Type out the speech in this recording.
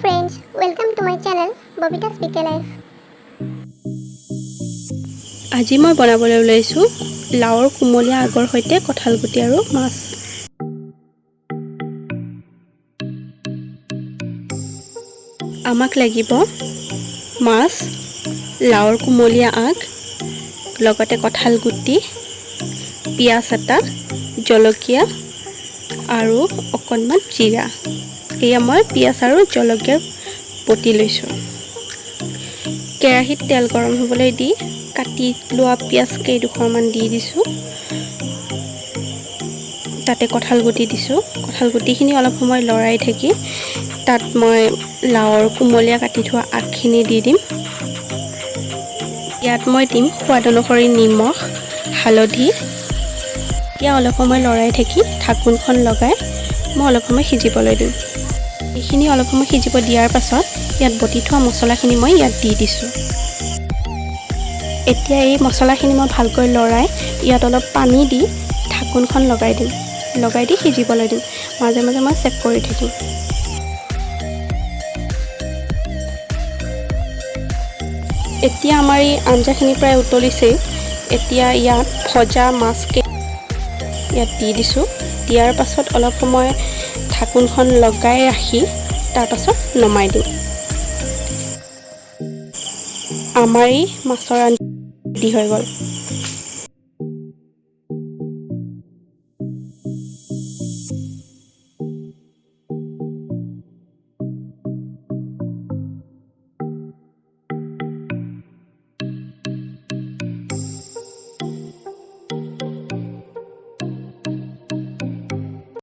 friends, welcome to my channel Bobita's Weekly Life. আজি মই বনাবলৈ ওলাইছো লাওৰ কুমলীয়া আগৰ সৈতে কঁঠাল গুটি আৰু মাছ। আমাক লাগিব মাছ, লাওৰ কুমলীয়া আগ, লগতে কঁঠাল গুটি, পিয়াজ এটা, জলকীয়া আৰু অকণমান জিৰা। এয়া মই পিয়াজ আৰু জলকীয়া বটি লৈছো। কেৰাহীত তেল গৰম হ'বলৈ দি কাটি লোৱা পিয়াজ কেইডোখৰমান দি দিছোঁ। তাতে কঁঠাল গুটি দিছোঁ। কঁঠাল গুটিখিনি অলপ সময় লৰাই থাকি তাত মই লাওৰ কুমলীয়া কাটি থোৱা আগখিনি দি দিম। ইয়াত মই দিম সোৱাদ অনুসৰি নিমখ, হালধি। এতিয়া অলপ সময় লৰাই থাকি ঢাকোনখন লগাই মই অলপ সময় সিজিবলৈ দিম। এইখিনি অলপ সময় সিজিব দিয়াৰ পাছত ইয়াত বটি থোৱা মছলাখিনি মই ইয়াত দি দিছোঁ। এতিয়া এই মছলাখিনি মই ভালকৈ লৰাই ইয়াত অলপ পানী দি ঢাকোনখন লগাই দিম। লগাই দি সিজিবলৈ দিম। মাজে মাজে মই চেক কৰি থাকিম। এতিয়া আমাৰ এই আঞ্জাখিনি প্ৰায় উতলিছেই। এতিয়া ইয়াত ভজা মাছকে ইয়াত দি দিছোঁ। দিয়াৰ পাছত অলপ সময় ঢাকোনখন লগাই ৰাখি তাৰপাছত নমাই দিম। আমাৰ এই মাছৰ আঞ্জা ৰেডি হৈ গ'ল।